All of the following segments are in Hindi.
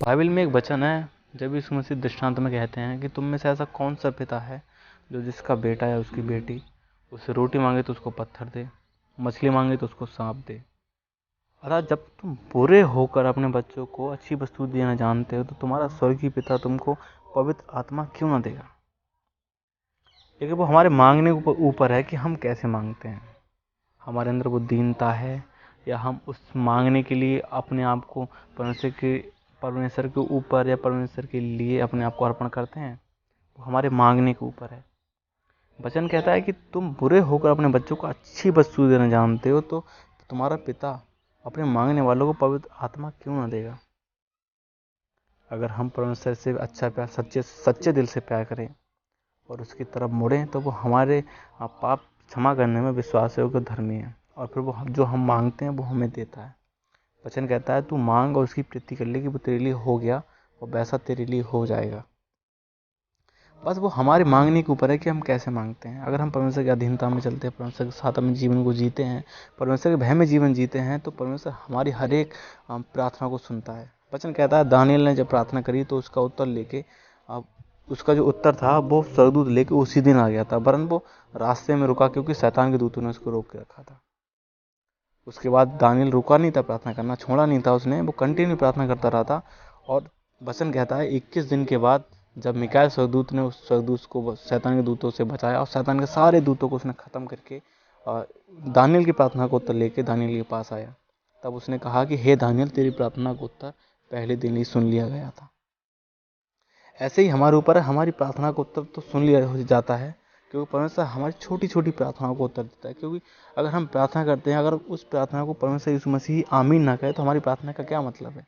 बाइबल में एक वचन है, जब यीशु मसीह दृष्टांत में कहते हैं कि तुम में से ऐसा कौन सा पिता है जो जिसका बेटा या उसकी बेटी उससे रोटी मांगे तो उसको पत्थर दे, मछली मांगे तो उसको सांप दे। अर्थात जब तुम बुरे होकर अपने बच्चों को अच्छी वस्तु देना जानते हो तो तुम्हारा स्वर्गीय पिता तुमको पवित्र आत्मा क्यों ना देगा। लेकिन वो हमारे मांगने के ऊपर है कि हम कैसे मांगते हैं। हमारे अंदर वो दीनता है या हम उस मांगने के लिए अपने आप को परमेश्वर के ऊपर या परमेश्वर के लिए अपने आप को अर्पण करते हैं। वो हमारे मांगने के ऊपर है। वचन कहता है कि तुम बुरे होकर अपने बच्चों को अच्छी वस्तु देना जानते हो तो तुम्हारा पिता अपने मांगने वालों को पवित्र आत्मा क्यों ना देगा। अगर हम परमेश्वर से अच्छा प्यार सच्चे दिल से प्यार करें और उसकी तरफ मुड़ें तो वो हमारे पाप क्षमा करने में विश्वास योग्य धर्मी है और फिर वो जो हम मांगते हैं वो हमें देता है। वचन कहता है तू मांग और उसकी प्रीति कर ले कि वो तेरे लिए हो गया और वैसा तेरे लिए हो जाएगा। बस वो हमारे मांगने के ऊपर है कि हम कैसे मांगते हैं। अगर हम परमेश्वर की अधीनता में चलते हैं, परमेश्वर के साथ अपने जीवन को जीते हैं, परमेश्वर के भय में जीवन जीते हैं तो परमेश्वर हमारी हर एक प्रार्थना को सुनता है। वचन कहता है दानियल ने जब प्रार्थना करी तो उसका उत्तर लेके उसका जो उत्तर था वो स्वर्गदूत लेके उसी दिन आ गया था, वरन वो रास्ते में रुका क्योंकि शैतान के दूतों ने उसको रोक के रखा था। उसके बाद दानियल रुका नहीं था प्रार्थना करना, छोड़ा नहीं था उसने, वो कंटिन्यू प्रार्थना करता रहा था। और वचन कहता है 21 दिन के बाद जब मिकाएल स्वर्गदूत ने उस स्वर्गदूत को शैतान के दूतों से बचाया और शैतान के सारे दूतों को उसने खत्म करके दानियल की प्रार्थना को उत्तर लेके दानियल के पास आया, तब उसने कहा कि हे दानियल तेरी प्रार्थना को उत्तर पहले दिन ही सुन लिया गया था। ऐसे ही हमारे ऊपर है, हमारी प्रार्थना को उत्तर तो सुन लिया जाता है क्योंकि परमेश्वर हमारी छोटी छोटी प्रार्थनाओं को उत्तर देता है। क्योंकि अगर हम प्रार्थना करते हैं, अगर उस प्रार्थना को परमेश्वर यीशु मसीह आमीन ना कहे तो हमारी प्रार्थना का क्या मतलब है।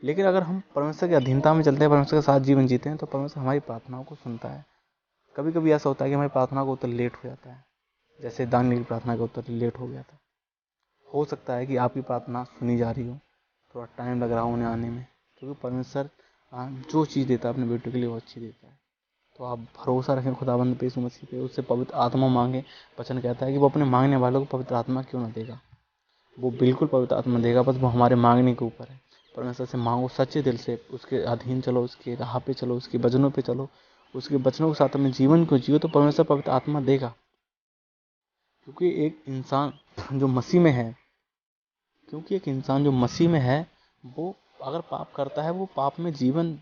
लेकिन अगर हम परमेश्वर की अधीनता में चलते हैं, परमेश्वर के साथ जीवन जीते हैं तो परमेश्वर हमारी प्रार्थनाओं को सुनता है। कभी कभी ऐसा होता है कि हमारी प्रार्थना का उत्तर लेट हो जाता है, जैसे दानियल की प्रार्थना का उत्तर लेट हो गया था। हो सकता है कि आपकी प्रार्थना सुनी जा रही हो, थोड़ा टाइम लग रहा हो उन्हें आने में, क्योंकि परमेश्वर जो चीज़ देता है अपने बेटे के लिए वो अच्छी देता है। तो आप भरोसा रखें खुदाबंद पे, यीशु मसीह पे, उससे पवित्र आत्मा मांगे। वचन कहता है कि वो अपने मांगने वालों को पवित्र आत्मा क्यों ना देगा। वो बिल्कुल पवित्र आत्मा देगा, बस वो हमारे मांगने के ऊपर है। परमेश्वर से मांगो सच्चे दिल से, उसके अधीन चलो, उसके राह पे चलो, उसके वचनों पे चलो, उसके वचनों के साथ अपने जीवन को जियो तो परमेश्वर पवित्र आत्मा देगा। क्योंकि एक इंसान जो मसीह में है वो अगर पाप करता है, वो पाप में जीवन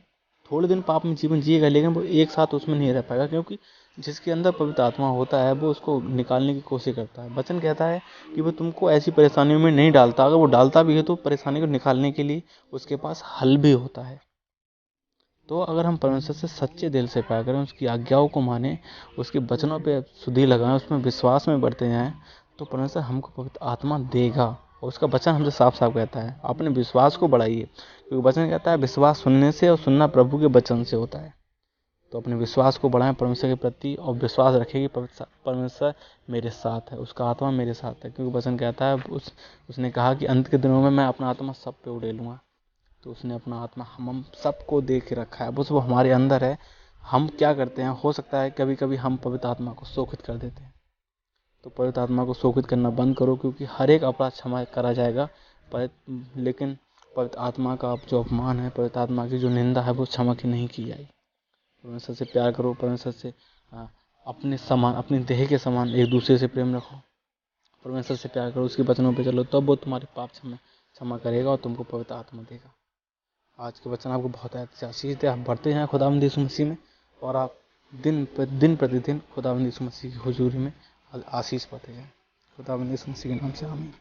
थोड़े दिन पाप में जीवन जिएगा, लेकिन वो एक साथ उसमें नहीं रह पाएगा। क्योंकि जिसके अंदर पवित्र आत्मा होता है वो उसको निकालने की कोशिश करता है। वचन कहता है कि वो तुमको ऐसी परेशानियों में नहीं डालता, अगर वो डालता भी है तो परेशानी को निकालने के लिए उसके पास हल भी होता है। तो अगर हम परमेश्वर से सच्चे दिल से प्यार करें, उसकी आज्ञाओं को माने, उसके वचनों पे सुधि लगाएं, उसमें विश्वास में बढ़ते जाएं तो परमेश्वर हमको पवित्र आत्मा देगा। और उसका वचन हमसे साफ साफ कहता है अपने विश्वास को बढ़ाइए, क्योंकि वचन कहता है विश्वास सुनने से और सुनना प्रभु के वचन से होता है। तो अपने विश्वास को बढ़ाएं परमेश्वर के प्रति और विश्वास रखें कि परमेश्वर मेरे साथ है, उसका आत्मा मेरे साथ है। क्योंकि वचन कहता है उसने कहा कि अंत के दिनों में मैं अपना आत्मा सब पे उड़ेलूंगा। तो उसने अपना आत्मा हम सबको दे के रखा है, बस वो हमारे अंदर है। हम क्या करते हैं, हो सकता है कभी कभी हम पवित्र आत्मा को शोकित कर देते हैं। तो पवित्र आत्मा को शोकित करना बंद करो, क्योंकि हर एक अपराध क्षमा करा जाएगा, लेकिन पवित्र आत्मा का जो अपमान है, पवित्र आत्मा की जो निंदा है वो क्षमा की नहीं की जाएगी। परमेश्वर से प्यार करो, परमेश्वर से अपने समान, अपने देह के समान एक दूसरे से प्रेम रखो, परमेश्वर से प्यार करो, उसके वचनों पे चलो, तब वो तुम्हारे पाप क्षमा करेगा और तुमको पवित्र आत्मा देगा। आज के वचन आपको बहुत अच्छी आशीष दे। आप बढ़ते हैं खुदावंद यीशु मसीह में और आप दिन प्रतिदिन खुदावंद यीशु मसीह की हुजूरी में आशीष पाते हैं। खुदावंद यीशु मसीह के नाम से आमीन।